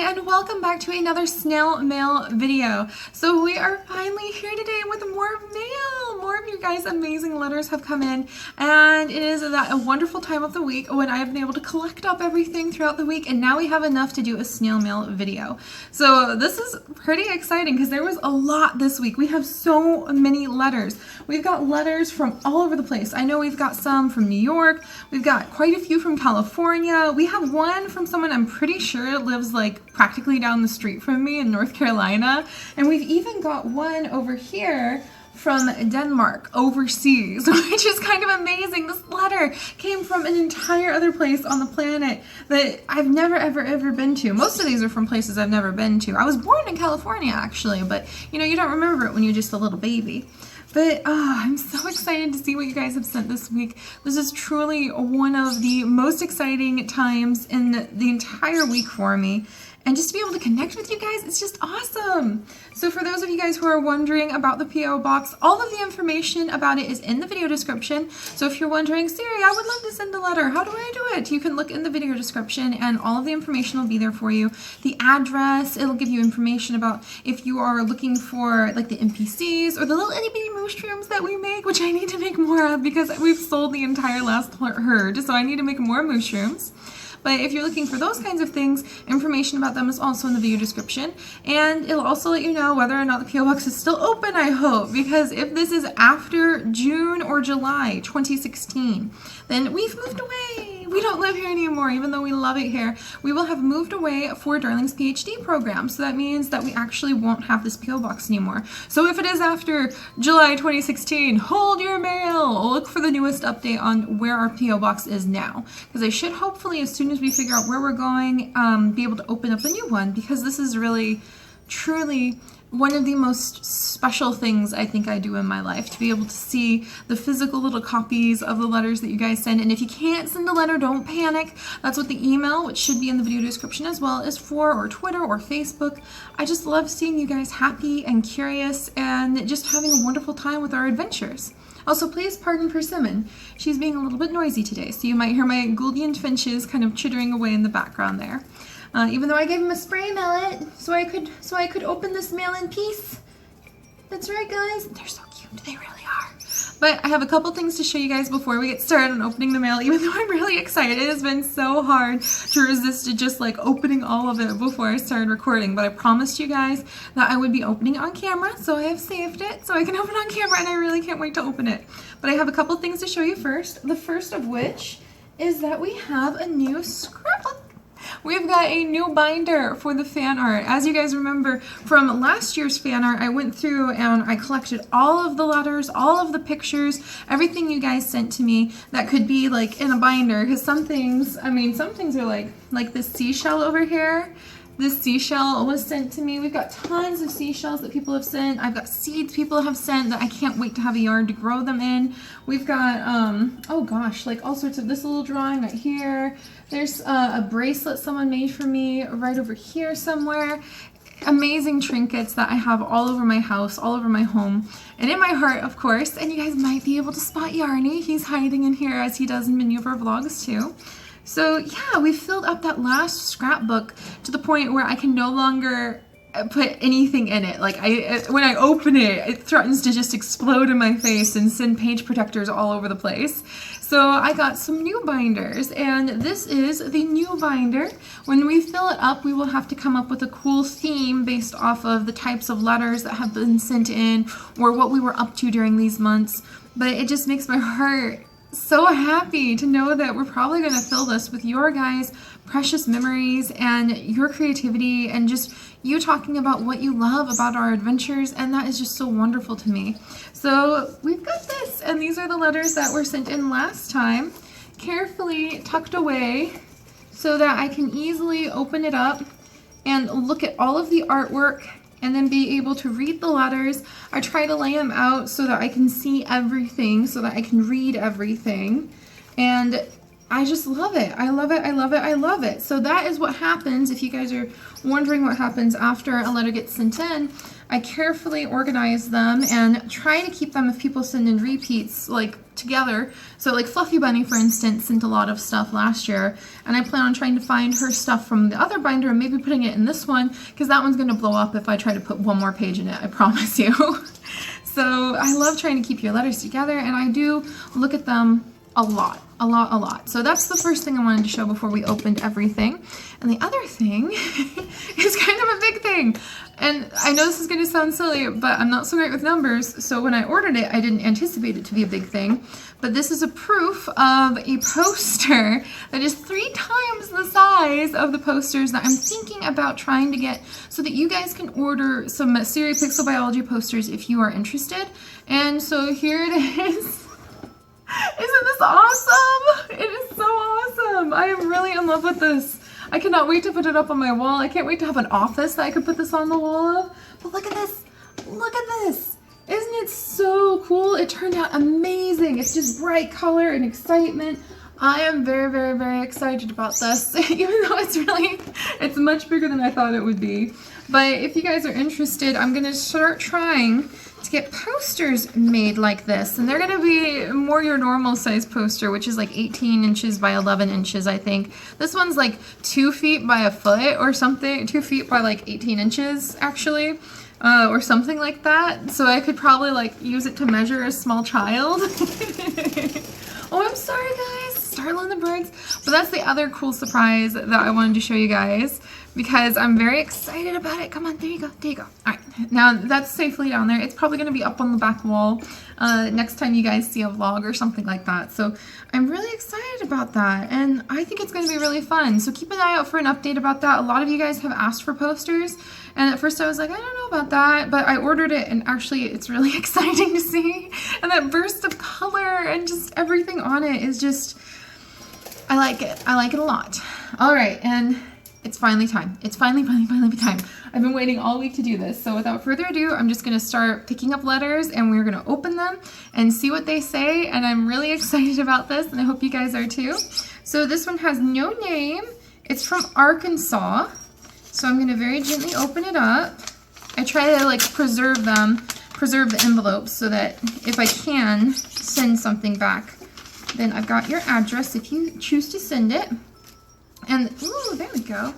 and welcome back to another snail mail video. So we are finally here today with more mail. More of you guys' amazing letters have come in, and it is a wonderful time of the week when I have been able to collect up everything throughout the week, and now we have enough to do a snail mail video. So this is pretty exciting because there was a lot this week. We have so many letters. We've got letters from all over the place. I know we've got some from New York. We've got quite a few from California. We have one from someone I'm pretty sure lives like practically down the street from me in North Carolina. And we've even got one over here from Denmark, overseas, which is kind of amazing. This letter came from an entire other place on the planet that I've never ever been to. Most of these are from places I've never been to. I was born in California actually, but you know, you don't remember it when you're just a little baby. But I'm so excited to see what you guys have sent this week. This is truly one of the most exciting times in the entire week for me. And just to be able to connect with you guys, it's just awesome. So for those of you guys who are wondering about the P.O. Box, all of the information about it is in the video description. So if you're wondering, Siri, I would love to send a letter, how do I do it? You can look in the video description and all of the information will be there for you. The address, it'll give you information about if you are looking for like the NPCs or the little itty bitty mushrooms that we make, which I need to make more of because we've sold the entire last herd. So I need to make more mushrooms. But if you're looking for those kinds of things, information about them is also in the video description. And it'll also let you know whether or not the P.O. Box is still open, I hope. Because if this is after June or July 2016, then we've moved away. We don't live here anymore, even though we love it here. We will have moved away for Darling's PhD program. So that means that we actually won't have this P.O. Box anymore. So if it is after July 2016, hold your mail. Look for the newest update on where our P.O. Box is now. Because I should hopefully, as soon as we figure out where we're going, be able to open up a new one, because this is really, truly one of the most special things I think I do in my life, to be able to see the physical little copies of the letters that you guys send. And if you can't send a letter, don't panic. That's what the email, which should be in the video description as well, is for, or Twitter or Facebook. I just love seeing you guys happy and curious and just having a wonderful time with our adventures. Also, please pardon Persimmon. She's being a little bit noisy today, so you might hear my Gouldian finches kind of chittering away in the background there. Even though I gave him a spray mallet, so I could open this mail in peace. That's right, guys. They're so cute. They really are. But I have a couple things to show you guys before we get started on opening the mail, even though I'm really excited. It has been so hard to resist to just like opening all of it before I started recording. But I promised you guys that I would be opening it on camera, so I have saved it so I can open it on camera, and I really can't wait to open it. But I have a couple things to show you first. The first of which is that we have a new scrapbook. We've got a new binder for the fan art. As you guys remember from last year's fan art, I went through and I collected all of the letters, all of the pictures, everything you guys sent to me that could be like in a binder. Because some things, I mean, some things are like this seashell over here. This seashell was sent to me. We've got tons of seashells that people have sent. I've got seeds people have sent that I can't wait to have a yard to grow them in. We've got, oh gosh, like all sorts of this little drawing right here. There's a bracelet someone made for me right over here somewhere. Amazing trinkets that I have all over my house, all over my home, and in my heart, of course. And you guys might be able to spot Yarny. He's hiding in here as he does in many of our vlogs too. So yeah, we filled up that last scrapbook to the point where I can no longer put anything in it. Like when I open it, it threatens to just explode in my face and send page protectors all over the place. So I got some new binders, and this is the new binder. When we fill it up, we will have to come up with a cool theme based off of the types of letters that have been sent in or what we were up to during these months. But it just makes my heart so happy to know that we're probably going to fill this with your guys' precious memories and your creativity and just you talking about what you love about our adventures, and that is just so wonderful to me. So we've got this, and these are the letters that were sent in last time, carefully tucked away so that I can easily open it up and look at all of the artwork and then be able to read the letters. I try to lay them out so that I can see everything, so that I can read everything. And I just love it. I love it. I love it. I love it. So that is what happens if you guys are wondering what happens after a letter gets sent in. I carefully organize them and try to keep them if people send in repeats like together. So like Fluffy Bunny, for instance, sent a lot of stuff last year, and I plan on trying to find her stuff from the other binder and maybe putting it in this one, because that one's going to blow up if I try to put one more page in it, I promise you. So I love trying to keep your letters together, and I do look at them a lot. So that's the first thing I wanted to show before we opened everything. And the other thing is kind of a big thing. And I know this is going to sound silly, but I'm not so great with numbers. So when I ordered it, I didn't anticipate it to be a big thing. But this is a proof of a poster that is 3 times the size of the posters that I'm thinking about trying to get, so that you guys can order some Seri Pixel Biology posters if you are interested. And so here it is. Isn't this awesome? It is so awesome. I am really in love with this. I cannot wait to put it up on my wall. I can't wait to have an office that I could put this on the wall of. But look at this. Look at this. Isn't it so cool? It turned out amazing. It's just bright color and excitement. I am very, very, very excited about this, even though it's much bigger than I thought it would be. But if you guys are interested, I'm going to start trying to get posters made like this, and they're going to be more your normal size poster, which is like 18 inches by 11 inches, I think. This one's like 2 feet by a foot or something, 2 feet by like 18 inches actually, or something like that. So I could probably like use it to measure a small child. Oh, I'm sorry guys, startling the birds. But that's the other cool surprise that I wanted to show you guys, because I'm very excited about it. Come on, there you go, there you go. All right, now that's safely down there. It's probably gonna be up on the back wall next time you guys see a vlog or something like that. So I'm really excited about that, and I think it's gonna be really fun. So keep an eye out for an update about that. A lot of you guys have asked for posters, and at first I was like, I don't know about that, but I ordered it, and actually it's really exciting to see. And that burst of color and just everything on it is just, I like it. I like it a lot. All right, and it's finally time. It's finally time. I've been waiting all week to do this. So without further ado, I'm just gonna start picking up letters, and we're gonna open them and see what they say. And I'm really excited about this, and I hope you guys are too. So this one has no name. It's from Arkansas. So I'm gonna very gently open it up. I try to like preserve the envelopes, so that if I can send something back, then I've got your address if you choose to send it. And, ooh, there we go.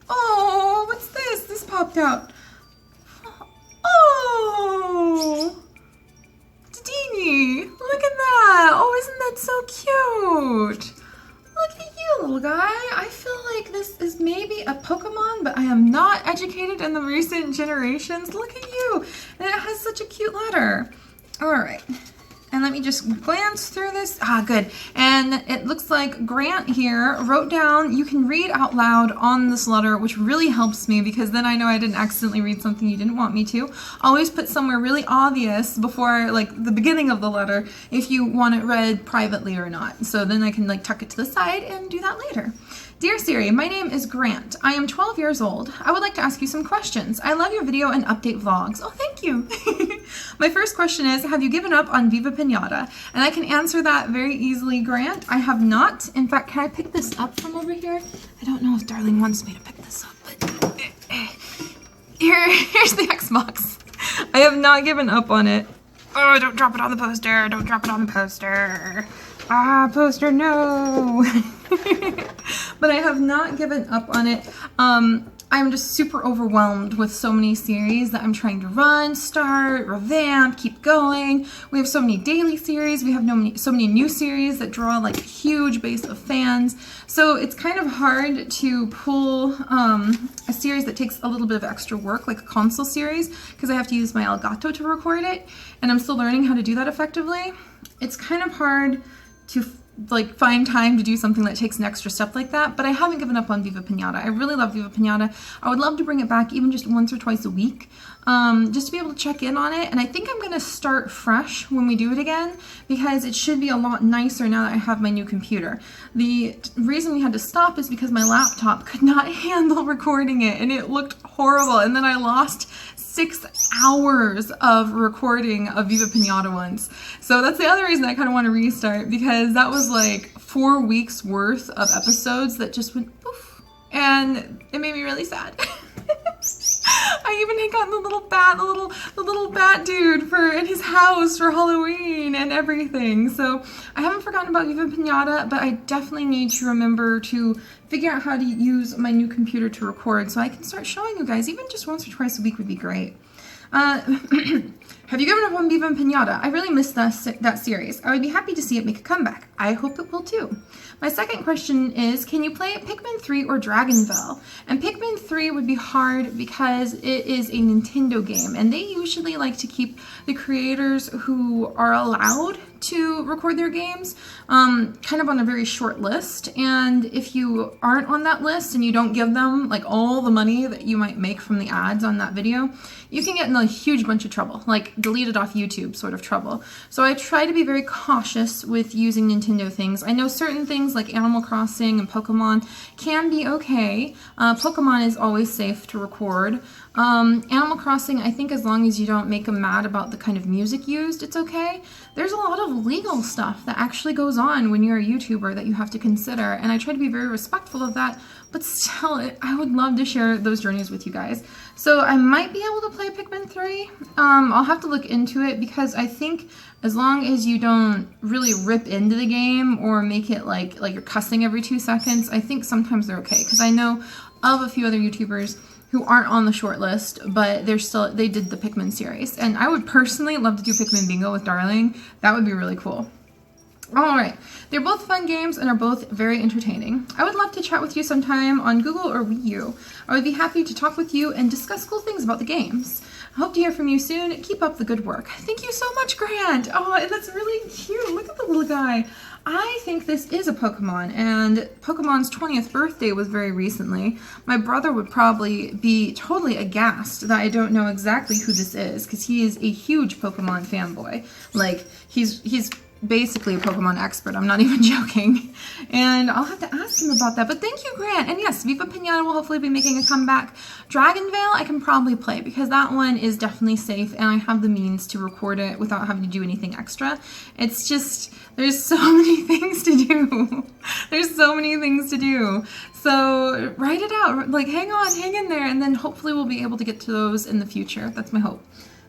Oh, what's this? This popped out. Oh, Dini, look at that. Oh, isn't that so cute? Look at you, little guy. I feel like this is maybe a Pokemon, but I am not educated in the recent generations. Look at you. And it has such a cute letter. All right. And let me just glance through this. Ah, good. And it looks like Grant here wrote down, you can read out loud on this letter, which really helps me, because then I know I didn't accidentally read something you didn't want me to. Always put somewhere really obvious before like the beginning of the letter if you want it read privately or not. So then I can like tuck it to the side and do that later. Dear Seri, my name is Grant. I am 12 years old. I would like to ask you some questions. I love your video and update vlogs. Oh, thank you. My first question is, have you given up on Viva Pinata? And I can answer that very easily, Grant. I have not. In fact, can I pick this up from over here? I don't know if Darling wants me to pick this up, but here's the Xbox. I have not given up on it. Oh, don't drop it on the poster. Don't drop it on the poster. Ah, poster, no. But I have not given up on it. I'm just super overwhelmed with so many series that I'm trying to run, start, revamp, keep going. We have so many daily series. We have so many new series that draw like a huge base of fans. So it's kind of hard to pull a series that takes a little bit of extra work, like a console series, because I have to use my Elgato to record it, and I'm still learning how to do that effectively. It's kind of hard to like find time to do something that takes an extra step like that, but I haven't given up on Viva Pinata. I really love Viva Pinata. I would love to bring it back even just once or twice a week, just to be able to check in on it. And I think I'm going to start fresh when we do it again, because it should be a lot nicer now that I have my new computer. The reason we had to stop is because my laptop could not handle recording it, and it looked horrible. And then I lost 6 hours of recording of Viva Pinata ones. So that's the other reason I kind of want to restart, because that was like 4 weeks worth of episodes that just went poof, and it made me really sad. I even had gotten the little bat dude in his house for Halloween and everything. So I haven't forgotten about Viva Pinata, but I definitely need to remember to figure out how to use my new computer to record so I can start showing you guys. Even just once or twice a week would be great. Have you given up on Viva Pinata? I really missed that series. I would be happy to see it make a comeback. I hope it will too. My second question is, can you play Pikmin 3 or Dragonville? And Pikmin 3 would be hard because it is a Nintendo game, and they usually like to keep the creators who are allowed to record their games kind of on a very short list. And if you aren't on that list and you don't give them like all the money that you might make from the ads on that video, you can get in a huge bunch of trouble, like deleted off YouTube sort of trouble. So I try to be very cautious with using Nintendo things. I know certain things like Animal Crossing and Pokemon can be okay. Pokemon is always safe to record. Animal Crossing, I think as long as you don't make them mad about the kind of music used, it's okay. There's a lot of legal stuff that actually goes on when you're a YouTuber that you have to consider, and I try to be very respectful of that, but still, I would love to share those journeys with you guys. So I might be able to play Pikmin 3. I'll have to look into it, because I think as long as you don't really rip into the game or make it like you're cussing every 2 seconds, I think sometimes they're okay, because I know of a few other YouTubers who aren't on the short list, but they did the Pikmin series. And I would personally love to do Pikmin Bingo with Darling. That would be really cool. Alright, they're both fun games and are both very entertaining. I would love to chat with you sometime on Google or Wii U. I would be happy to talk with you and discuss cool things about the games. I hope to hear from you soon. Keep up the good work. Thank you so much, Grant. Oh, that's really cute. Look at the little guy. I think this is a Pokemon, and Pokemon's 20th birthday was very recently. My brother would probably be totally aghast that I don't know exactly who this is, because he is a huge Pokemon fanboy. Like, he's basically a Pokemon expert. I'm not even joking. And I'll have to ask him about that. But thank you, Grant. And yes, Viva Pinata will hopefully be making a comeback. Dragonville, I can probably play, because that one is definitely safe, and I have the means to record it without having to do anything extra. It's just, there's so many things to do. There's so many things to do. So write it out. Like, hang in there, and then hopefully we'll be able to get to those in the future. That's my hope.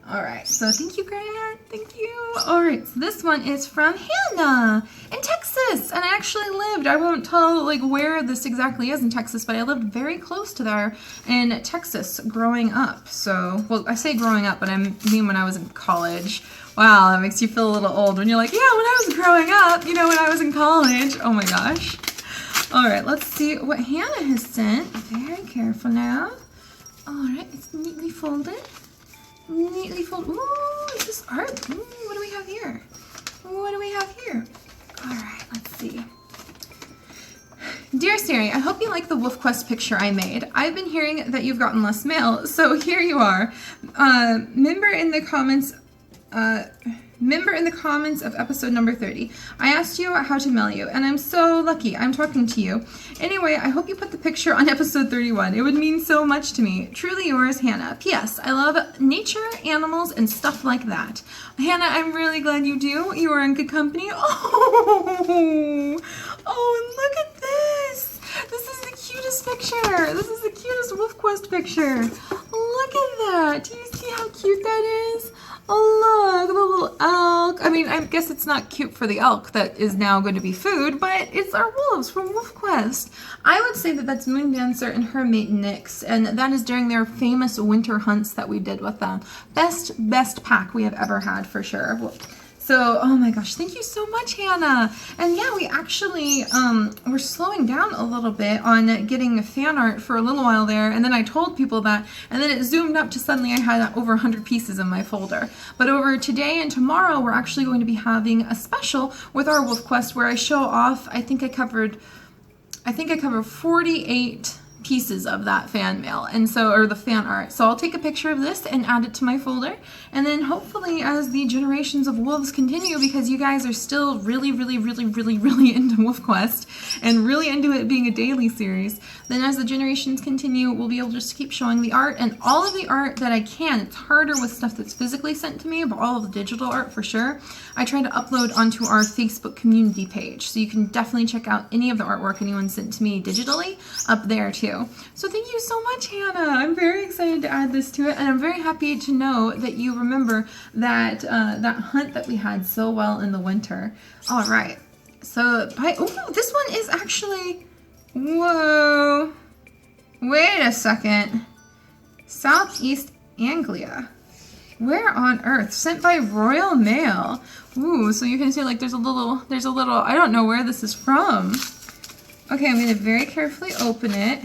All right, so thank you, Grant. Thank you. All right, so this one is from Hannah in Texas, and I actually lived, I won't tell like where this exactly is in Texas, but I lived very close to there in Texas growing up. So, well, I say growing up, but I mean when I was in college. Wow, that makes you feel a little old when you're like, yeah, when I was growing up, you know, when I was in college. Oh my gosh. All right, let's see what Hannah has sent. Very careful now. All right, it's neatly folded. Neatly folded. Ooh, is this art? Ooh, what do we have here? What do we have here? All right, let's see. Dear Seri, I hope you like the WolfQuest picture I made. I've been hearing that you've gotten less mail, so here you are. Member in the comments of episode number 30. I asked you how to mail you, and I'm so lucky I'm talking to you. Anyway, I hope you put the picture on episode 31. It would mean so much to me. Truly yours, Hannah. P.S. I love nature, animals, and stuff like that. Hannah, I'm really glad you do. You are in good company. Oh, and look at this. This is the cutest picture. This is the cutest WolfQuest picture. Look at that. Do you see how cute that is? Oh, look, the little elk. I mean, I guess it's not cute for the elk that is now going to be food, but it's our wolves from WolfQuest. I would say that that's Moondancer and her mate Nyx, and that is during their famous winter hunts that we did with them. Best pack we have ever had, for sure. So, oh my gosh, thank you so much, Hannah. And yeah, we actually, we're slowing down a little bit on getting fan art for a little while there, and then I told people that, and then it zoomed up to suddenly I had over 100 pieces in my folder. But over today and tomorrow, we're actually going to be having a special with our WolfQuest where I show off, I think I covered 48 pieces of that fan mail, and so, or the fan art. So I'll take a picture of this and add it to my folder, and then hopefully as the generations of wolves continue, because you guys are still really into Wolf Quest and really into it being a daily series, then as the generations continue, we'll be able just to keep showing the art, and all of the art that I can. It's harder with stuff that's physically sent to me, but all of the digital art for sure, I try to upload onto our Facebook community page. So you can definitely check out any of the artwork anyone sent to me digitally up there too. So thank you so much, Hannah. I'm very excited to add this to it, and I'm very happy to know that you remember that that hunt that we had so well in the winter. All right. So, oh, this one is actually, whoa, wait a second. Southeast Anglia. Where on earth? Sent by Royal Mail. Ooh, so you can see like there's a little, I don't know where this is from. Okay, I'm going to very carefully open it.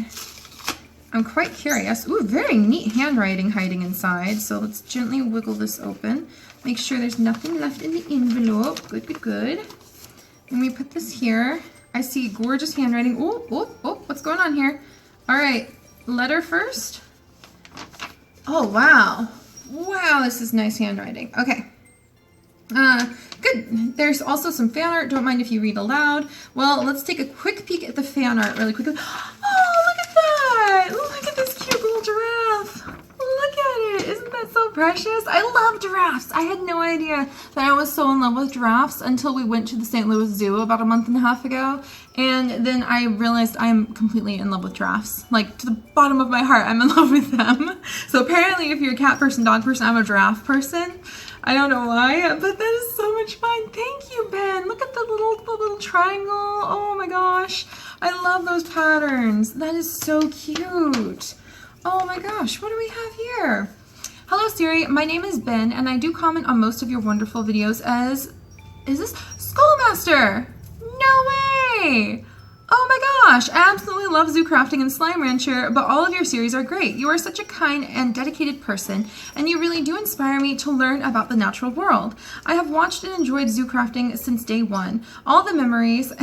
I'm quite curious. Ooh, very neat handwriting hiding inside. So let's gently wiggle this open. Make sure there's nothing left in the envelope. Good, good, good. And we put this here. I see gorgeous handwriting. Oh, oh, oh, what's going on here? All right, letter first. Oh, wow. Wow, this is nice handwriting. Okay. Good. There's also some fan art. Don't mind if you read aloud. Well, let's take a quick peek at the fan art really quickly. Oh, look at that! Look at this cute little giraffe. Look at it. Isn't that so precious? I love giraffes. I had no idea that I was so in love with giraffes until we went to the St. Louis Zoo about a month and a half ago. And then I realized I'm completely in love with giraffes. Like, to the bottom of my heart, I'm in love with them. So apparently if you're a cat person, dog person, I'm a giraffe person. I don't know why, but that is so much fun. Thank you, Ben. Look at the little triangle. Oh my gosh. I love those patterns. That is so cute. Oh my gosh, what do we have here? Hello, Seri. My name is Ben, and I do comment on most of your wonderful videos as... Is this Skullmaster? No way! Oh my gosh, I absolutely love Zoo Crafting and Slime Rancher, but all of your series are great. You are such a kind and dedicated person, and you really do inspire me to learn about the natural world. I have watched and enjoyed Zoo Crafting since day one. All the memories...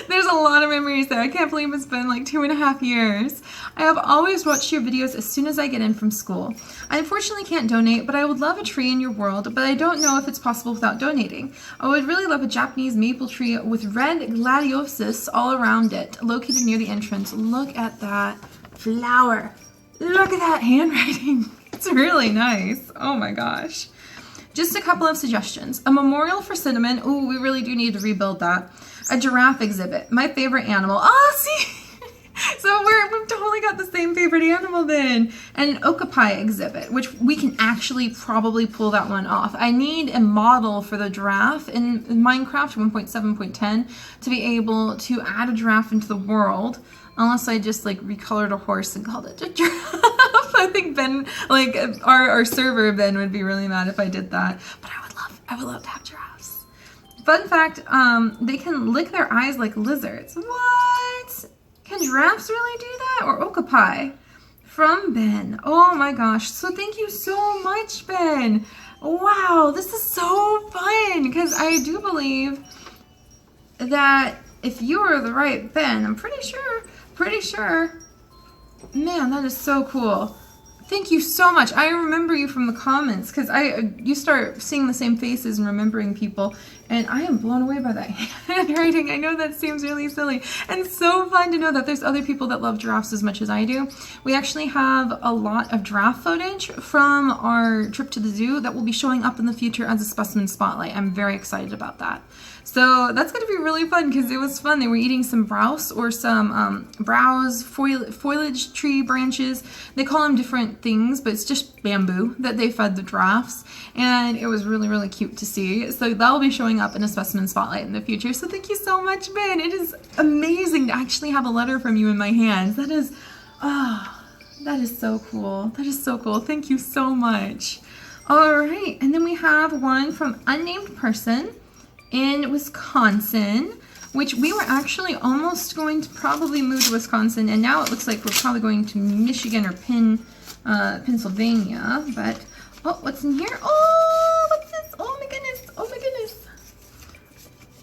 There's a lot of memories there. I can't believe it's been like 2.5 years. I have always watched your videos as soon as I get in from school. I unfortunately can't donate, but I would love a tree in your world, but I don't know if it's possible without donating. I would really love a Japanese maple tree with red gladiosis all around it, located near the entrance. Look at that flower. Look at that handwriting. It's really nice. Oh my gosh. Just a couple of suggestions. A memorial for Cinnamon. Ooh, we really do need to rebuild that. A giraffe exhibit. My favorite animal. Oh, see? So we've totally got the same favorite animal then. And an okapi exhibit, which we can actually probably pull that one off. I need a model for the giraffe in Minecraft 1.7.10 to be able to add a giraffe into the world. Unless I just like recolored a horse and called it a giraffe. I think Ben, like our server Ben would be really mad if I did that. But I would love to have giraffes. Fun fact, they can lick their eyes like lizards. What? Can giraffes really do that? Or okapi? From Ben. Oh my gosh. So thank you so much, Ben. Wow, this is so fun. Because I do believe that if you are the right Ben, I'm pretty sure. Man, that is so cool. Thank you so much. I remember you from the comments because you start seeing the same faces and remembering people, and I am blown away by that handwriting. I know that seems really silly and so fun to know that there's other people that love giraffes as much as I do. We actually have a lot of giraffe footage from our trip to the zoo that will be showing up in the future as a specimen spotlight. I'm very excited about that. So that's going to be really fun because it was fun. They were eating some browse or some browse foliage tree branches. They call them different things, but it's just bamboo that they fed the giraffes. And it was really, really cute to see. So that'll be showing up in a specimen spotlight in the future. So thank you so much, Ben. It is amazing to actually have a letter from you in my hands. That is so cool. That is so cool. Thank you so much. All right. And then we have one from unnamed person in Wisconsin, which we were actually almost going to probably move to Wisconsin, and now it looks like we're probably going to Michigan or Pennsylvania. But oh, what's in here? Oh, what's this? Oh my goodness! Oh my goodness!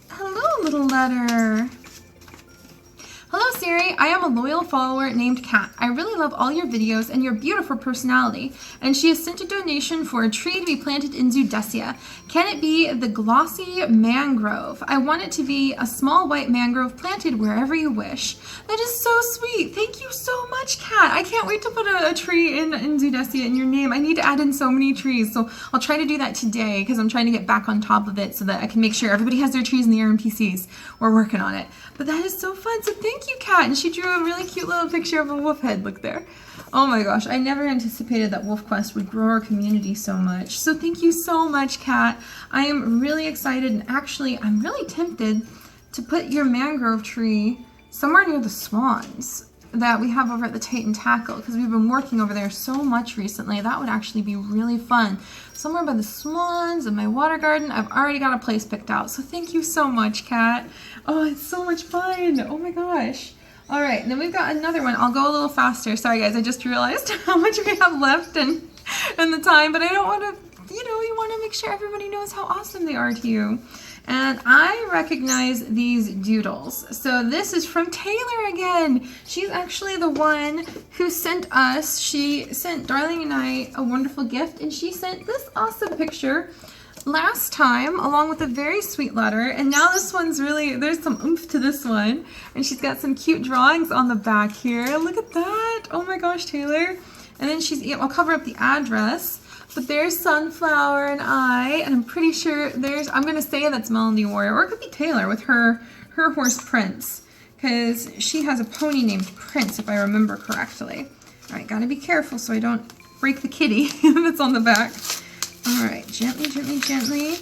Hello, little letter. Hello, Seri, I am a loyal follower named Kat. I really love all your videos and your beautiful personality. And she has sent a donation for a tree to be planted in Zoodecia. Can it be the glossy mangrove? I want it to be a small white mangrove planted wherever you wish. That is so sweet. Thank you so much, Kat. I can't wait to put a tree in Zoodecia in your name. I need to add in so many trees. So I'll try to do that today because I'm trying to get back on top of it so that I can make sure everybody has their trees in the RMPCs. We're working on it. But that is so fun. So thank you, Kat. And she drew a really cute little picture of a wolf head. Look there. Oh my gosh. I never anticipated that Wolf Quest would grow our community so much. So thank you so much, Kat. I am really excited. And actually, I'm really tempted to put your mangrove tree somewhere near the swans that we have over at the Titan Tackle, because we've been working over there so much recently. That would actually be really fun. Somewhere by the swans and my water garden. I've already got a place picked out. So thank you so much, Kat. Oh, it's so much fun. Oh my gosh. All right, and then we've got another one. I'll go a little faster. Sorry guys, I just realized how much we have left and the time, but I don't want to, you want to make sure everybody knows how awesome they are to you. And I recognize these doodles. So this is from Taylor again. She's actually the one who sent us, she sent Darling and I a wonderful gift, and she sent this awesome picture last time along with a very sweet letter. And now this one's really, there's some oomph to this one. And she's got some cute drawings on the back here. Look at that. Oh my gosh, Taylor. And then I'll cover up the address. But there's Sunflower and and I'm pretty sure I'm going to say that's Melody Warrior, or it could be Taylor with her horse Prince, because she has a pony named Prince, if I remember correctly. All right, got to be careful so I don't break the kitty that's on the back. All right, gently, gently, gently.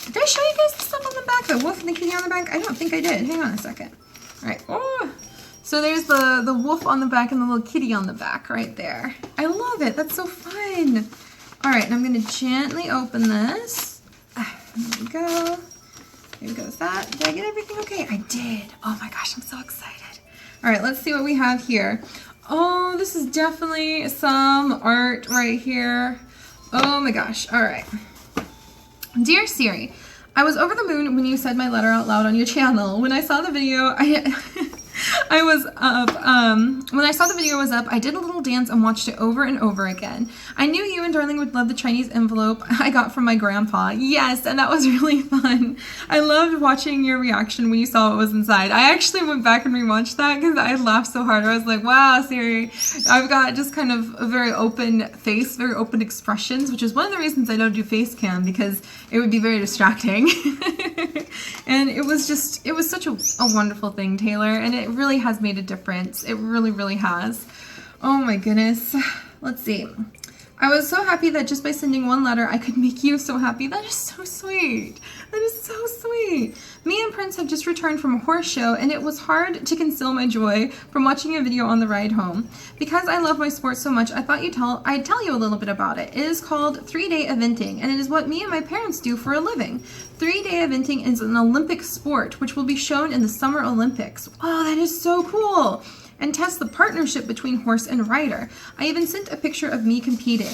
Did I show you guys the stuff on the back? The wolf and the kitty on the back? I don't think I did. Hang on a second. All right. Oh. So there's the wolf on the back and the little kitty on the back right there. I love it. That's so fun. All right, and I'm going to gently open this. There we go. Here goes that. Did I get everything okay? I did. Oh my gosh, I'm so excited. All right, let's see what we have here. Oh, this is definitely some art right here. Oh my gosh. All right. Dear Seri, I was over the moon when you said my letter out loud on your channel. When I saw the video, I was up, when I saw the video was up, I did a little dance and watched it over and over again. I knew you and Darling would love the Chinese envelope I got from my grandpa. Yes, and that was really fun. I loved watching your reaction when you saw what was inside. I actually went back and rewatched that because I laughed so hard. I was like, wow, Seri, I've got just kind of a very open face, very open expressions, which is one of the reasons I don't do face cam, because it would be very distracting. And it was such a wonderful thing, Taylor, and it really has made a difference. It really, really has. Oh my goodness. Let's see. I was so happy that just by sending one letter, I could make you so happy. That is so sweet. That is so sweet. Me and Prince have just returned from a horse show, and it was hard to conceal my joy from watching a video on the ride home. Because I love my sport so much, I thought I'd tell you a little bit about it. It is called 3-day eventing, and it is what me and my parents do for a living. 3-day eventing is an Olympic sport, which will be shown in the Summer Olympics. Oh, that is so cool. And test the partnership between horse and rider. I even sent a picture of me competing.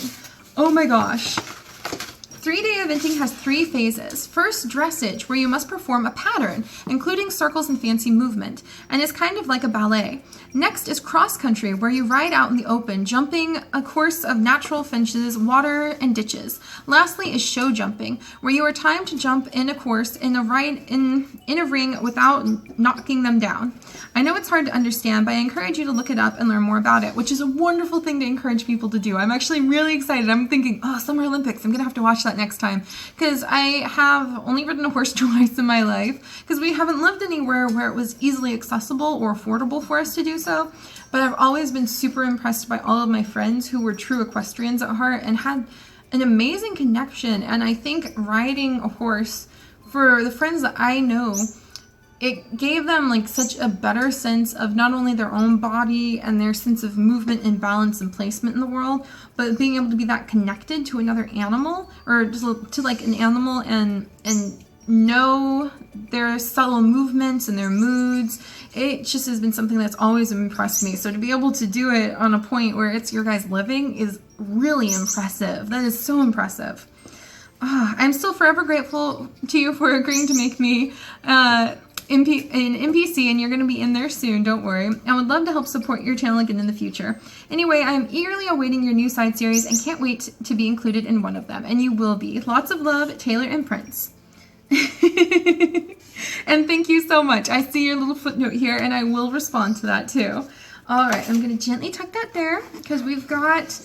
Oh my gosh. 3-day eventing has 3 phases. First, dressage, where you must perform a pattern, including circles and fancy movement, and is kind of like a ballet. Next is cross country, where you ride out in the open, jumping a course of natural fences, water, and ditches. Lastly is show jumping, where you are timed to jump in a course in a ring without knocking them down. I know it's hard to understand, but I encourage you to look it up and learn more about it, which is a wonderful thing to encourage people to do. I'm actually really excited. I'm thinking, oh, Summer Olympics, I'm gonna have to watch that next time, because I have only ridden a horse twice in my life, because we haven't lived anywhere where it was easily accessible or affordable for us to do so. But I've always been super impressed by all of my friends who were true equestrians at heart and had an amazing connection. And I think riding a horse, for the friends that I know, it gave them like such a better sense of not only their own body and their sense of movement and balance and placement in the world, but being able to be that connected to another animal, or just to like an animal, and know their subtle movements and their moods. It just has been something that's always impressed me. So to be able to do it on a point where it's your guys living is really impressive. That is so impressive. I'm still forever grateful to you for agreeing to make me NPC, and you're going to be in there soon, don't worry. I would love to help support your channel again in the future. Anyway, I'm eagerly awaiting your new side series and can't wait to be included in one of them, and you will be. Lots of love, Taylor and Prince. And thank you so much. I see your little footnote here, and I will respond to that too. All right, I'm going to gently tuck that there because we've got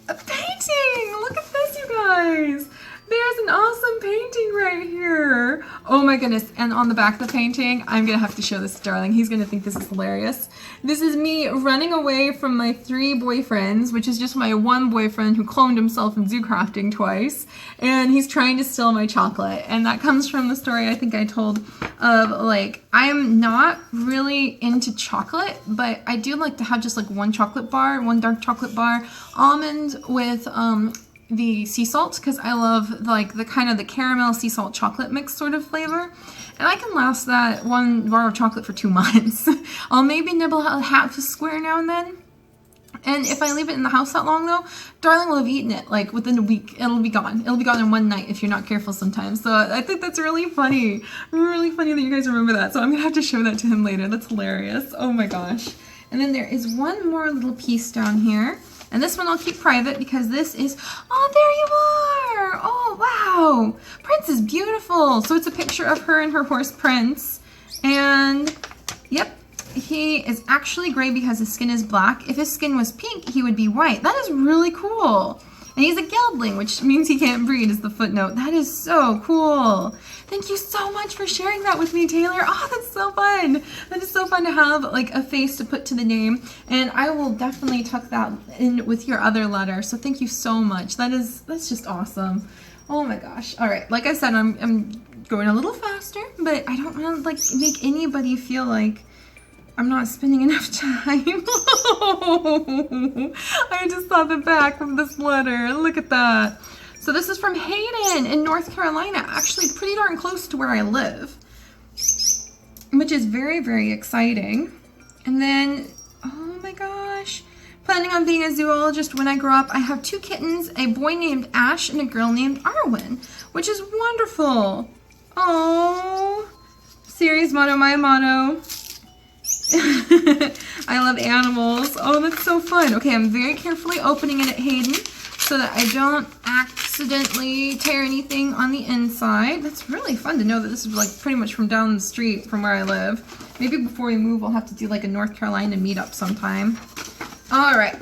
a painting. Look at this, you guys. There's an awesome painting right here. Oh my goodness. And on the back of the painting, I'm going to have to show this to Darling. He's going to think this is hilarious. This is me running away from my 3 boyfriends, which is just my one boyfriend who cloned himself in zoo crafting twice. And he's trying to steal my chocolate. And that comes from the story I think I told of, like, I'm not really into chocolate, but I do like to have just like one chocolate bar, one dark chocolate bar, almond with, the sea salt, because I love like the kind of the caramel sea salt chocolate mix sort of flavor, and I can last that one bar of chocolate for 2 months. I'll maybe nibble a half a square now and then, and if I leave it in the house that long though, Darling will have eaten it like within a week. It'll be gone in one night if you're not careful sometimes. So I think that's really funny that you guys remember that. So I'm gonna have to show that to him later. That's hilarious. Oh my gosh. And then there is one more little piece down here. And this one I'll keep private because this is, oh, there you are. Oh, wow. Prince is beautiful. So it's a picture of her and her horse, Prince. And, yep, he is actually gray because his skin is black. If his skin was pink, he would be white. That is really cool. And he's a geldling, which means he can't breed, is the footnote. That is so cool. Thank you so much for sharing that with me, Taylor. Oh, that's so fun. That is so fun to have like a face to put to the name. And I will definitely tuck that in with your other letter. So thank you so much. That's just awesome. Oh my gosh. All right. Like I said, I'm going a little faster, but I don't want to like make anybody feel like I'm not spending enough time. I just saw the back of this letter. Look at that. So this is from Hayden in North Carolina, actually pretty darn close to where I live, which is very, very exciting. And then, oh my gosh, planning on being a zoologist when I grow up. I have 2 kittens, a boy named Ash and a girl named Arwen, which is wonderful. Oh, Seri's motto, my motto. I love animals. Oh, that's so fun. Okay, I'm very carefully opening it at Hayden so that I don't accidentally tear anything on the inside. That's really fun to know that this is like pretty much from down the street from where I live. Maybe before we move, we'll have to do like a North Carolina meetup sometime. All right,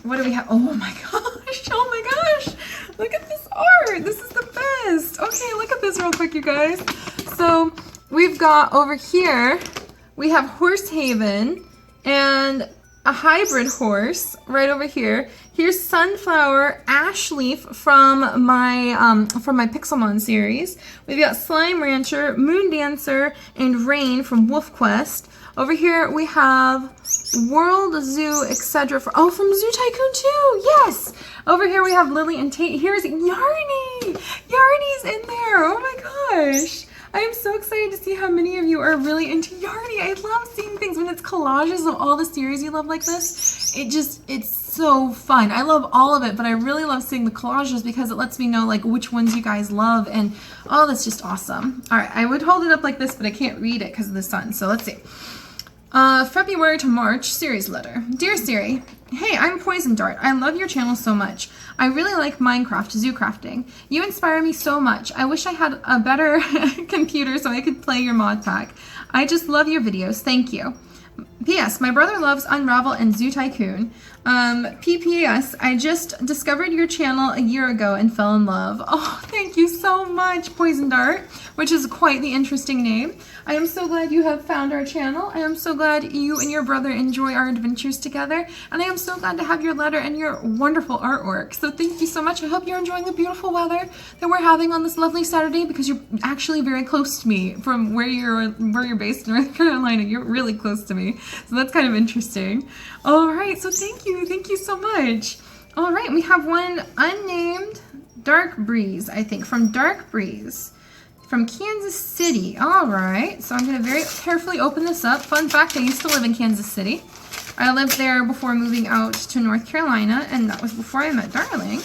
what do we have? Oh my gosh, oh my gosh. Look at this art. This is the best. Okay, look at this real quick, you guys. So we've got over here, we have Horsehaven and a hybrid horse right over here. Here's Sunflower Ashleaf from my Pixelmon series. We've got Slime Rancher, Moon Dancer, and Rain from Wolf Quest. Over here we have World Zoo, etc. Oh, from Zoo Tycoon 2, yes! Over here we have Lily and Tate. Here's Yarny! Yarny's in there, oh my gosh! I am so excited to see how many of you are really into Yarny. I love seeing things when it's collages of all the series you love like this. It's so fun. I love all of it, but I really love seeing the collages because it lets me know like which ones you guys love, and oh, that's just awesome. All right, I would hold it up like this, but I can't read it because of the sun, so let's see. February to March, Seri's letter. Dear Seri, hey, I'm Poison Dart. I love your channel so much. I really like Minecraft, zoo crafting. You inspire me so much. I wish I had a better computer so I could play your mod pack. I just love your videos. Thank you. P.S. My brother loves Unravel and Zoo Tycoon. P.P.S. I just discovered your channel a year ago and fell in love. Oh, thank you so much, Poison Dart, which is quite the interesting name. I am so glad you have found our channel. I am so glad you and your brother enjoy our adventures together. And I am so glad to have your letter and your wonderful artwork. So thank you so much. I hope you're enjoying the beautiful weather that we're having on this lovely Saturday, because you're actually very close to me from where you're based in North Carolina. You're really close to me. So that's kind of interesting. All right, so thank you so much. All right, we have one unnamed Dark Breeze, I think, from Dark Breeze from Kansas City. All right, so I'm gonna very carefully open this up. Fun fact, I used to live in Kansas City. I lived there before moving out to North Carolina, and that was before I met Darling.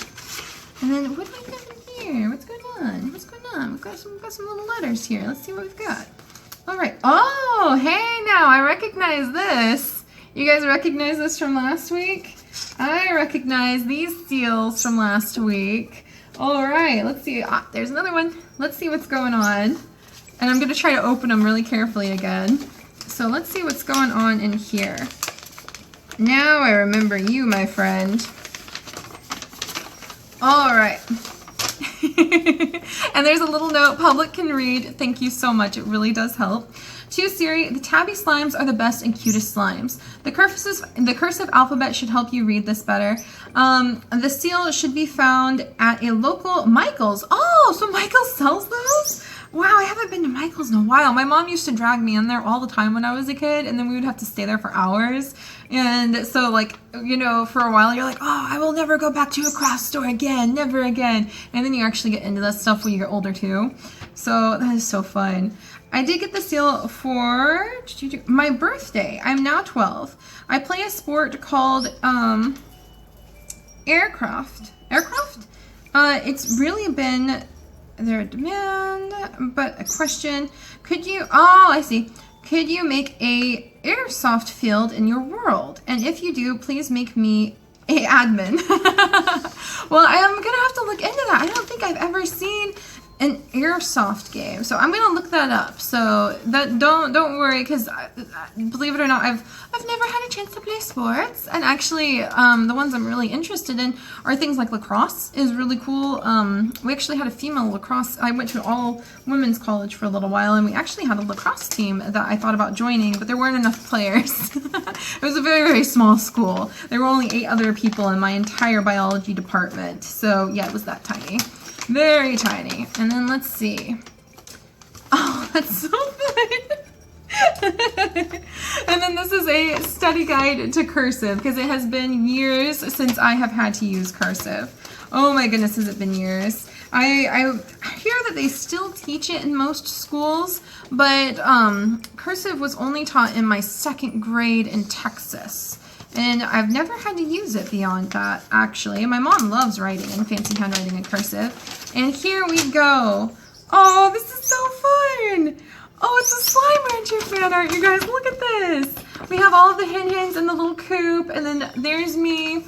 And then what do we got in here? What's going on? What's going on? We've got some little letters here. Let's see what we've got. All right. Oh, hey now, I recognize this. You guys recognize this from last week? I recognize these seals from last week. All right, let's see. Ah, there's another one. Let's see what's going on. And I'm gonna try to open them really carefully again. So let's see what's going on in here. Now I remember you, my friend. All right. And there's a little note, public can read. Thank you so much, it really does help. To Seri, the tabby slimes are the best and cutest slimes. The cursive alphabet should help you read this better. The seal should be found at a local Michael's. Oh, so Michael's sells those? Wow, I haven't been to Michael's in a while. My mom used to drag me in there all the time when I was a kid, and then we would have to stay there for hours. And so, like, you know, for a while you're like, oh, I will never go back to a craft store again, never again. And then you actually get into that stuff when you get older too. So that is so fun. I did get the seal for my birthday. I'm now 12. I play a sport called aircraft. It's really been their demand, but a question, could you, oh, I see. Could you make a airsoft field in your world? And if you do, please make me a admin. Well, I am gonna have to look into that. I don't think I've ever seen an airsoft game, so I'm gonna look that up. So that don't worry, because believe it or not, I've never had a chance to play sports, and actually the ones I'm really interested in are things like lacrosse is really cool. We actually had a female lacrosse. I went to an all women's college for a little while, and we actually had a lacrosse team that I thought about joining, but there weren't enough players. It was a very, very small school. There were only 8 other people in my entire biology department, so yeah, it was that tiny. Very tiny. And then let's see. Oh, that's so fun. And then this is a study guide to cursive, because it has been years since I have had to use cursive. Oh my goodness, has it been years. I hear that they still teach it in most schools, but cursive was only taught in my 2nd grade in Texas. And I've never had to use it beyond that, actually. My mom loves writing in fancy handwriting and cursive. And here we go. Oh, this is so fun. Oh, it's a Slime Rancher fan art, you guys. Look at this. We have all of the hens in the little coop. And then there's me.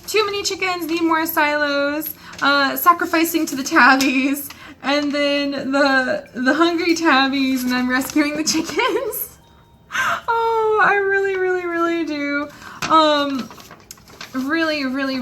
Too many chickens, need more silos. Sacrificing to the tabbies. And then the hungry tabbies. And I'm rescuing the chickens. Oh, I really, really, really do.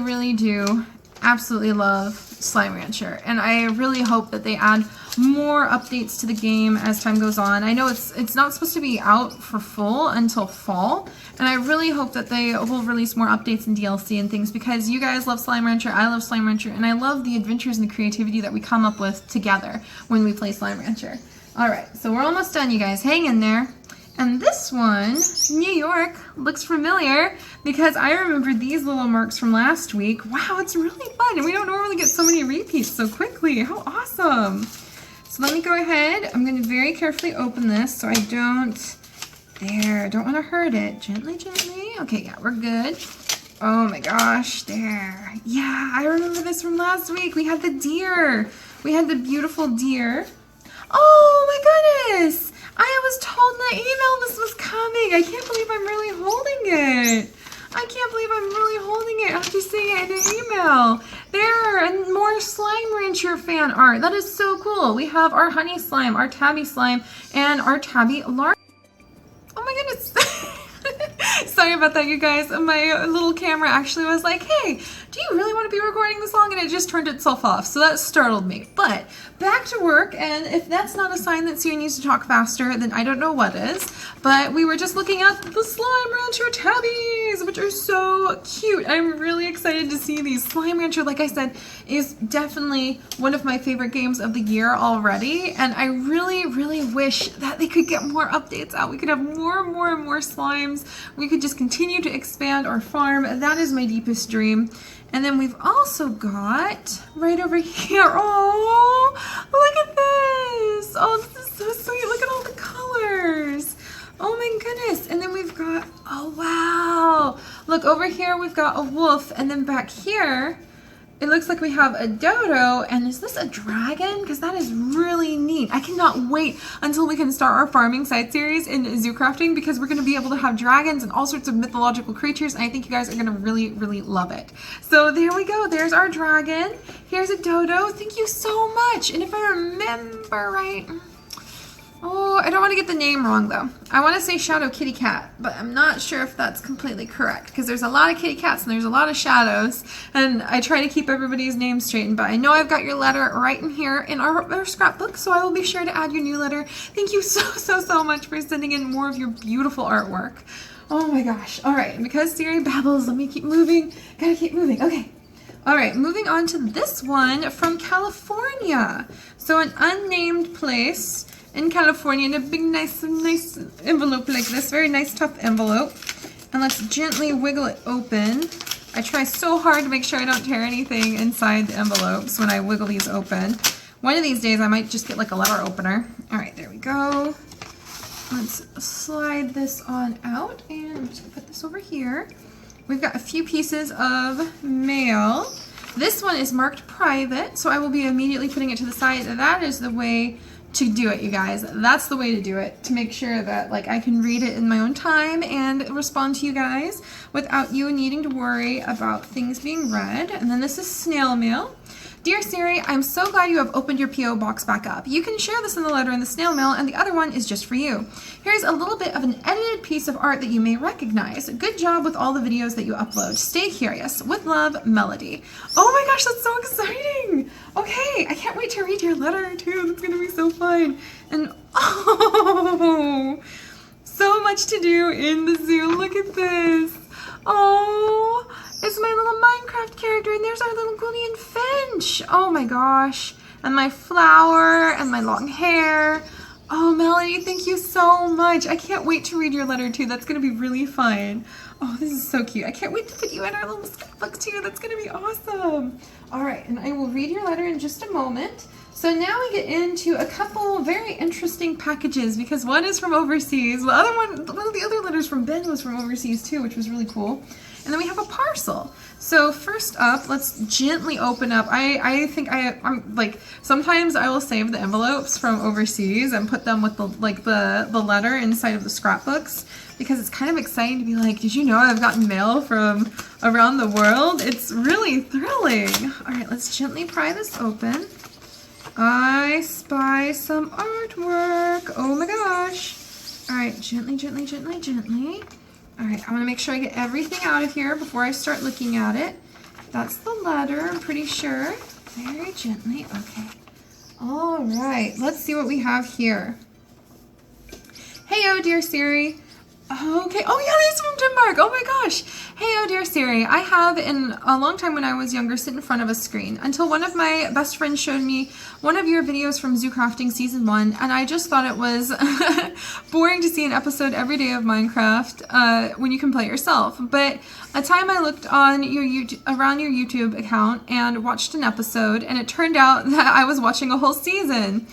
Really do absolutely love Slime Rancher, and I really hope that they add more updates to the game as time goes on. I know it's not supposed to be out for full until fall, and I really hope that they will release more updates and DLC and things, because you guys love Slime Rancher, I love Slime Rancher, and I love the adventures and the creativity that we come up with together when we play Slime Rancher. Alright, so we're almost done, you guys. Hang in there. And this one, New York, looks familiar because I remember these little marks from last week. Wow, it's really fun. And we don't normally get so many repeats so quickly. How awesome. So let me go ahead. I'm going to very carefully open this so I don't want to hurt it. Gently, gently. Okay, yeah, we're good. Oh my gosh, there. Yeah, I remember this from last week. We had the deer. We had the beautiful deer. Oh my goodness. I was told in the email this was coming. I can't believe I'm really holding it. I can't believe I'm really holding it after seeing it in the email. There, and more Slime Rancher fan art. That is so cool. We have our honey slime, our tabby slime, and our tabby large. Oh my goodness. Sorry about that, you guys. My little camera actually was like, hey, do you really want to be recording this long? And it just turned itself off. So that startled me. But back to work. And if that's not a sign that Seri needs to talk faster, then I don't know what is. But we were just looking at the Slime Rancher tabbies, which are so cute. I'm really excited to see these. Slime Rancher, like I said, is definitely one of my favorite games of the year already. And I really, really wish that they could get more updates out. We could have more and more and more slimes. We could just continue to expand our farm. That is my deepest dream. And then we've also got right over here. Oh, look at this. Oh, this is so sweet. Look at all the colors. Oh my goodness. And then we've got, oh wow. Look over here, we've got a wolf. And then back here, It looks like we have a dodo, and is this a dragon? Because that is really neat. I cannot wait until we can start our farming side series in zoo crafting, because we're going to be able to have dragons and all sorts of mythological creatures, and I think you guys are going to really, really love it. So there we go. There's our dragon. Here's a dodo. Thank you so much. And if I remember right... Oh, I don't want to get the name wrong though. I want to say Shadow Kitty Cat, but I'm not sure if that's completely correct, because there's a lot of kitty cats and there's a lot of shadows, and I try to keep everybody's names straightened, but I know I've got your letter right in here in our scrapbook, so I will be sure to add your new letter. Thank you so much for sending in more of your beautiful artwork. Oh my gosh. All right, because Seri babbles, let me keep moving. Gotta keep moving. Okay. All right, moving on to this one from California. So an unnamed place in California, in a big, nice envelope like this. Very nice, tough envelope. And let's gently wiggle it open. I try so hard to make sure I don't tear anything inside the envelopes when I wiggle these open. One of these days, I might just get like a letter opener. All right, there we go. Let's slide this on out, and I'm just gonna put this over here. We've got a few pieces of mail. This one is marked private, so I will be immediately putting it to the side. That is the way to do it, you guys. That's the way to do it, to make sure that like I can read it in my own time and respond to you guys without you needing to worry about things being read. And then this is snail mail. Dear Seri, I'm so glad you have opened your P.O. box back up. You can share this in the letter in the snail mail, and the other one is just for you. Here's a little bit of an edited piece of art that you may recognize. Good job with all the videos that you upload. Stay curious. With love, Melody. Oh my gosh, that's so exciting. Okay, I can't wait to read your letter too. That's gonna be so fun. And oh, so much to do in the zoo. Look at this. Oh, it's my little Minecraft character, and there's our little Goldie and Finch. Oh my gosh. And my flower and my long hair. Oh, Melody, thank you so much. I can't wait to read your letter too. That's going to be really fun. Oh, this is so cute. I can't wait to put you in our little scrapbook too. That's going to be awesome. All right, and I will read your letter in just a moment. So now we get into a couple very interesting packages, because one is from overseas. The other one of the other letters from Ben was from overseas too, which was really cool. And then we have a parcel. So first up, let's gently open up. I think I'm like, sometimes I will save the envelopes from overseas and put them with the letter inside of the scrapbooks, because it's kind of exciting to be like, did you know I've gotten mail from around the world? It's really thrilling. All right, let's gently pry this open. I spy some artwork. Oh my gosh. All right, gently. All right, I want to make sure I get everything out of here before I start looking at it. That's the letter, I'm pretty sure. Very gently, okay. All right, let's see what we have here. Hey, oh dear Seri. Okay, oh yeah, that's from Denmark. Oh my gosh. Hey, oh dear Seri. I have, in a long time when I was younger, sit in front of a screen until one of my best friends showed me one of your videos from Zoo Crafting Season 1, and I just thought it was boring to see an episode every day of Minecraft when you can play yourself. But a time I looked on around your YouTube account and watched an episode, and it turned out that I was watching a whole season.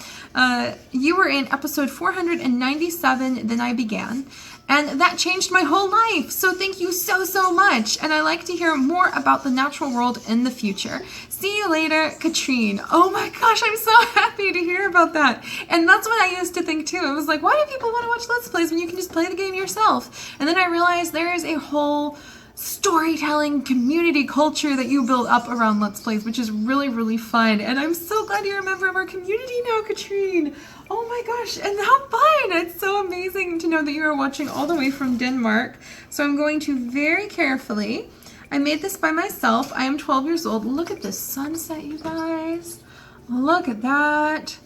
You were in episode 497, Then I Began. And that changed my whole life. So thank you so much. And I like to hear more about the natural world in the future. See you later, Katrine. Oh my gosh, I'm so happy to hear about that. And that's what I used to think too. I was like, why do people want to watch Let's Plays when you can just play the game yourself? And then I realized there is a whole storytelling community culture that you build up around Let's Plays, which is really fun. And I'm so glad you're a member of our community now, Katrine. Oh my gosh, and how fun! It's so amazing to know that you are watching all the way from Denmark. So I'm going to very carefully, I made this by myself. I am 12 years old. Look at this sunset, you guys. Look at that.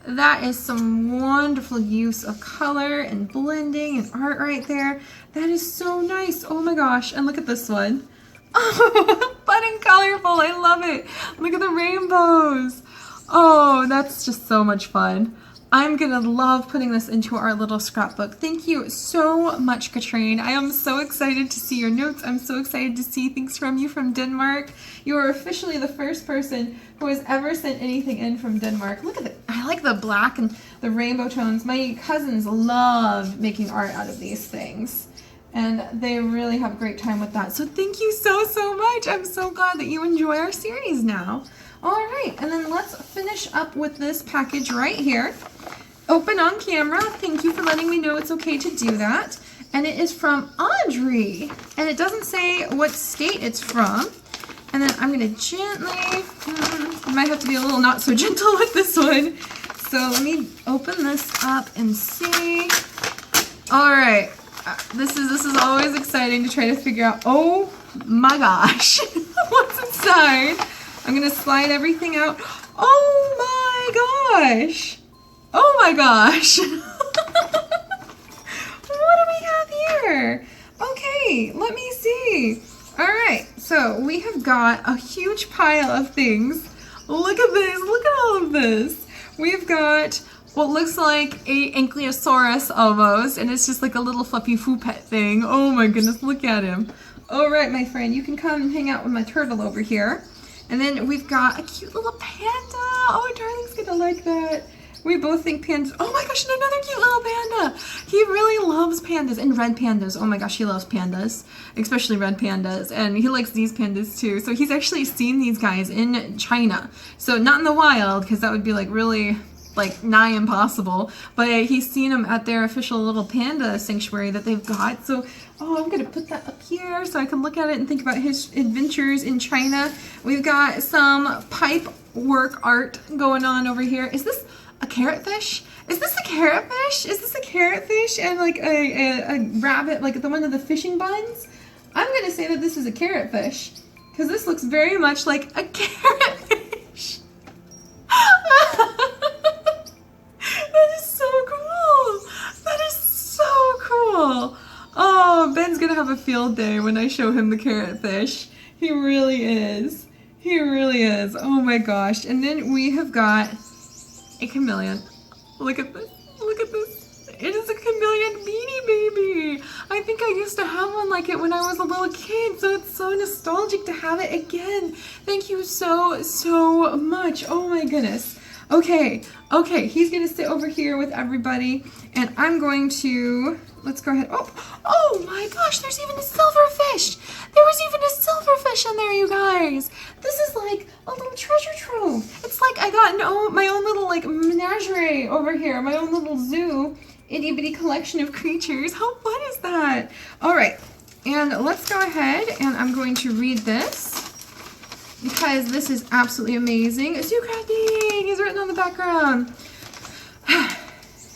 That is some wonderful use of color and blending and art right there. That is so nice. Oh my gosh, and look at this one. Oh, fun and colorful, I love it. Look at the rainbows. Oh, that's just so much fun. I'm gonna love putting this into our little scrapbook. Thank you so much, Katrine. I am so excited to see your notes. I'm so excited to see things from you from Denmark. You are officially the first person who has ever sent anything in from Denmark. Look at it. I like the black and the rainbow tones. My cousins love making art out of these things. and they really have a great time with that. So thank you so much. I'm so glad that you enjoy our series now. All right, and then let's finish up with this package right here. Open on camera. Thank you for letting me know it's okay to do that. And it is from Audrey, and it doesn't say what state it's from. And then I'm gonna gently, I might have to be a little not so gentle with this one. So let me open this up and see. All right, this is always exciting to try to figure out. Oh my gosh, what's inside? I'm gonna slide everything out. Oh my gosh. Oh my gosh. What do we have here? Okay, let me see. All right, so we have got a huge pile of things. Look at this, look at all of this. We've got what looks like a Ankylosaurus almost, and it's just like a little fluffy foo pet thing. Oh my goodness, look at him. All right, my friend, you can come and hang out with my turtle over here. And then we've got a cute little panda. Oh, darling's gonna like that. We both think pandas. Oh my gosh, and another cute little panda. He really loves pandas and red pandas. Oh my gosh, he loves pandas, especially red pandas. And he likes these pandas too. So he's actually seen these guys in China. So not in the wild, because that would be like really like nigh impossible. But he's seen them at their official little panda sanctuary that they've got. So, oh, I'm gonna put that up here so I can look at it and think about his adventures in China. We've got some pipe work art going on over here. Is this a carrotfish? Is this a carrotfish? Is this a carrotfish and like a rabbit, like the one of the fishing buns? I'm gonna say that this is a carrotfish because this looks very much like a carrotfish. That is so cool. That is so cool. Oh, Ben's gonna have a field day when I show him the carrotfish. He really is. He really is. Oh my gosh. And then we have got a chameleon. Look at this. Look at this. It is a chameleon beanie baby. I think I used to have one like it when I was a little kid, so it's so nostalgic to have it again. Thank you so much. Oh my goodness. Okay, he's gonna sit over here with everybody, and I'm going to, let's go ahead. Oh my gosh, there's even a silverfish. There was even a silverfish in there, you guys. This is like a little treasure trove. It's like I got my own little like menagerie over here, my own little zoo, itty bitty collection of creatures. How fun is that? All right, and let's go ahead, and I'm going to read this, because this is absolutely amazing. Zoo crafting is written on the background.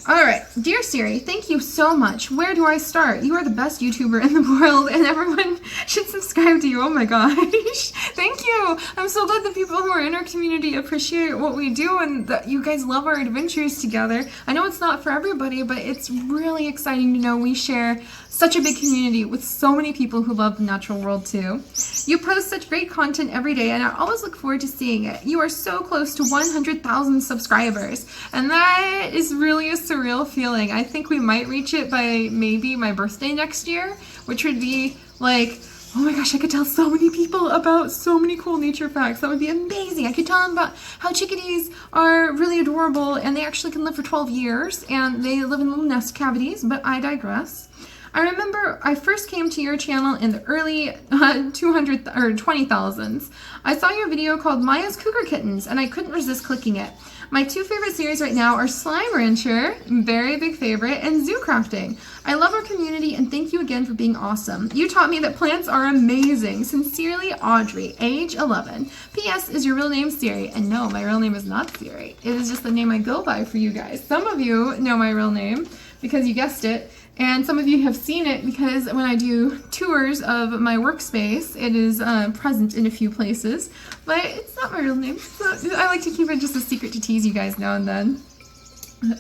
All right, dear Seri, thank you so much. Where do I start? You are the best YouTuber in the world, and everyone should subscribe to you. Oh my gosh, thank you. I'm so glad the people who are in our community appreciate what we do and that you guys love our adventures together. I know it's not for everybody, but it's really exciting to know we share such a big community with so many people who love the natural world too. You post such great content every day, and I always look forward to seeing it. You are so close to 100,000 subscribers, and that is really a surreal feeling. I think we might reach it by maybe my birthday next year, which would be like, oh my gosh, I could tell so many people about so many cool nature facts. That would be amazing. I could tell them about how chickadees are really adorable, and they actually can live for 12 years, and they live in little nest cavities, but I digress. I remember I first came to your channel in the early 200 or 20,000s. I saw your video called Maya's Cougar Kittens, and I couldn't resist clicking it. My two favorite series right now are Slime Rancher, very big favorite, and Zoo Crafting. I love our community, and thank you again for being awesome. You taught me that plants are amazing. Sincerely, Audrey, age 11. P.S. Is your real name Seri? And no, my real name is not Seri. It is just the name I go by for you guys. Some of you know my real name because you guessed it. And some of you have seen it because when I do tours of my workspace, it is present in a few places. But it's not my real name. I like to keep it just a secret to tease you guys now and then.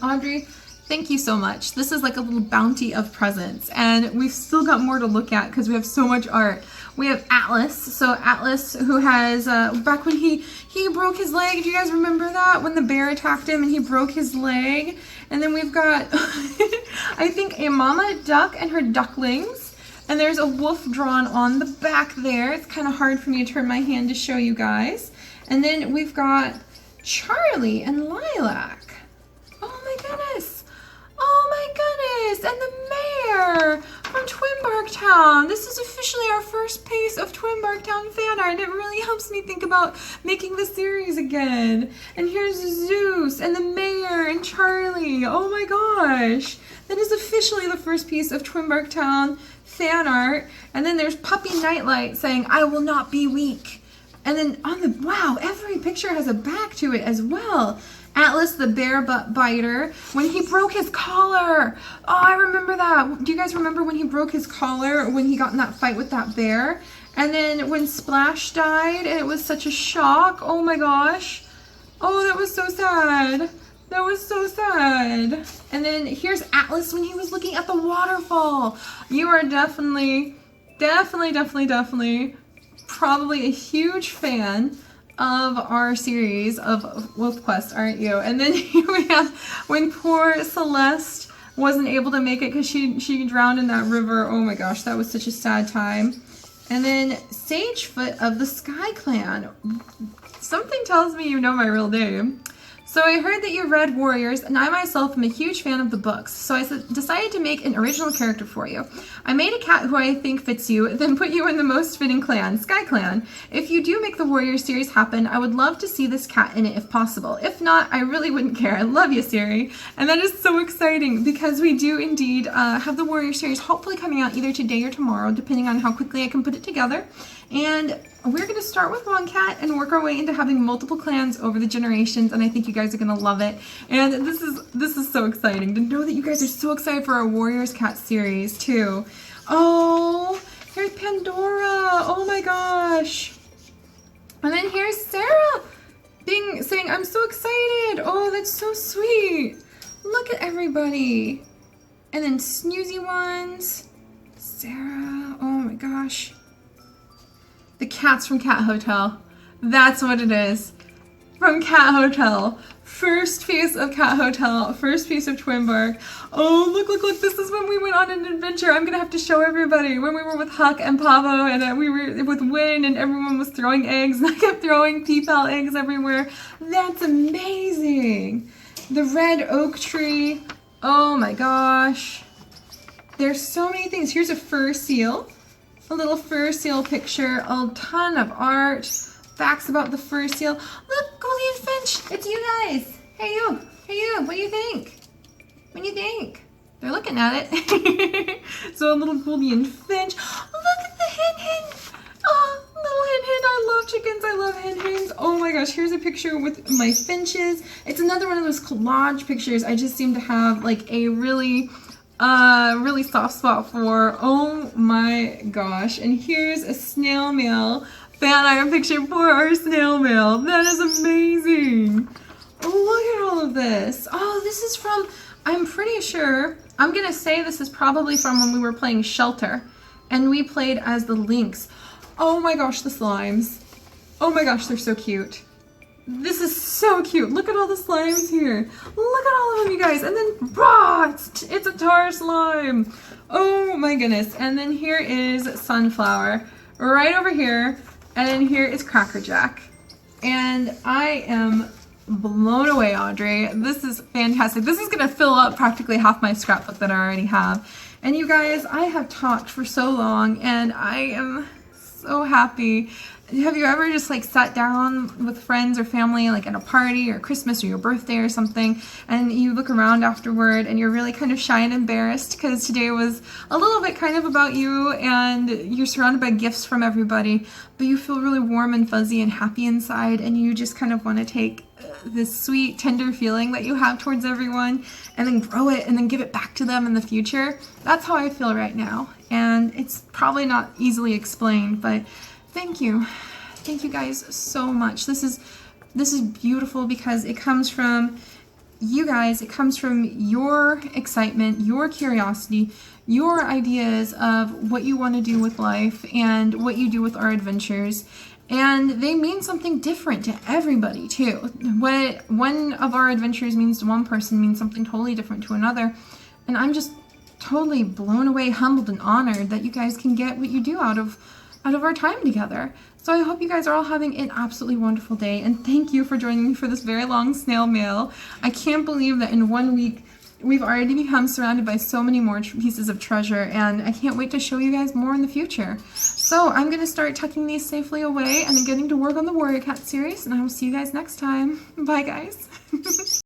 Audrey, thank you so much. This is like a little bounty of presents. And we've still got more to look at because we have so much art. We have Atlas. So Atlas, who has, back when he broke his leg, do you guys remember that? When the bear attacked him and he broke his leg? And then we've got, I think, a mama duck and her ducklings. And there's a wolf drawn on the back there. It's kind of hard for me to turn my hand to show you guys. And then we've got Charlie and Lilac. Oh my goodness. Oh my goodness. And the mayor from Twin Town. This is officially our first piece of Twin Town fan art. It really helps me think about making the series again. And here's Zeus and the mayor and Charlie. Oh my gosh. That is officially the first piece of Twin Town fan art. And then there's Puppy Nightlight saying, I will not be weak. And then on the, wow, every picture has a back to it as well. Atlas the bear butt biter, when he broke his collar. Oh, I remember that. Do you guys remember when he broke his collar when he got in that fight with that bear? And then when Splash died and it was such a shock. Oh my gosh. Oh, that was so sad. That was so sad. And then here's Atlas when he was looking at the waterfall. You are definitely probably a huge fan of our series of Wolf Quest, aren't you? And then here we have when poor Celeste wasn't able to make it because she drowned in that river. Oh my gosh, that was such a sad time. And then Sagefoot of the Sky Clan. Something tells me you know my real name. So I heard that you read Warriors, and I myself am a huge fan of the books, so I decided to make an original character for you. I made a cat who I think fits you, then put you in the most fitting clan, Sky Clan. If you do make the Warriors series happen, I would love to see this cat in it if possible. If not, I really wouldn't care. I love you, Seri. And that is so exciting, because we do indeed have the Warrior series hopefully coming out either today or tomorrow, depending on how quickly I can put it together. And we're going to start with one cat and work our way into having multiple clans over the generations, and I think you guys are going to love it. And this is so exciting to know that you guys are so excited for our Warriors Cat series too. Oh, here's Pandora. Oh my gosh. And then here's Sarah saying, I'm so excited. Oh, that's so sweet. Look at everybody. And then Snoozy Ones. Sarah. Oh my gosh. The cats from Cat Hotel. That's what it is. From Cat Hotel. First piece of Cat Hotel. First piece of Twin Bark. Oh, look. This is when we went on an adventure. I'm going to have to show everybody. When we were with Huck and Pavo and we were with Wynn and everyone was throwing eggs and I kept throwing pea-pal eggs everywhere. That's amazing. The red oak tree. Oh my gosh. There's so many things. Here's a fur seal. A little fur seal picture, a ton of art, facts about the fur seal. Look, Goldie and Finch, it's you guys. Hey you, what do you think? What do you think? They're looking at it. So a little Goldie and Finch. Look at the hen. Oh, little hen. I love chickens, I love hens. Oh my gosh, here's a picture with my finches. It's another one of those collage pictures I just seem to have like a really soft spot for. Oh my gosh. And here's a snail mail fan art picture for our snail mail. That is amazing. Oh, look at all of this. Oh, this is from, I'm pretty sure, I'm gonna say this is probably from when we were playing Shelter and we played as the Lynx. Oh my gosh, the slimes. Oh my gosh, they're so cute. This is so cute. Look at all the slimes here. Look at all of them, you guys. And then, rah, it's a tar slime. Oh my goodness. And then here is Sunflower right over here. And then here is Crackerjack. And I am blown away, Audrey. This is fantastic. This is going to fill up practically half my scrapbook that I already have. And you guys, I have talked for so long and I am so happy. Have you ever just like sat down with friends or family like at a party or Christmas or your birthday or something and you look around afterward and you're really kind of shy and embarrassed because today was a little bit kind of about you and you're surrounded by gifts from everybody, but you feel really warm and fuzzy and happy inside and you just kind of want to take this sweet tender feeling that you have towards everyone and then grow it and then give it back to them in the future. That's how I feel right now, and it's probably not easily explained, but thank you guys so much. This is beautiful because it comes from you guys. It comes from your excitement, your curiosity, your ideas of what you want to do with life and what you do with our adventures. And they mean something different to everybody too. What one of our adventures means to one person means something totally different to another. And I'm just totally blown away, humbled, and honored that you guys can get what you do out of our time together. So I hope you guys are all having an absolutely wonderful day, and thank you for joining me for this very long snail mail. I can't believe that in 1 week we've already become surrounded by so many more pieces of treasure, and I can't wait to show you guys more in the future. So I'm going to start tucking these safely away and then getting to work on the Warrior Cat series, and I will see you guys next time. Bye, guys.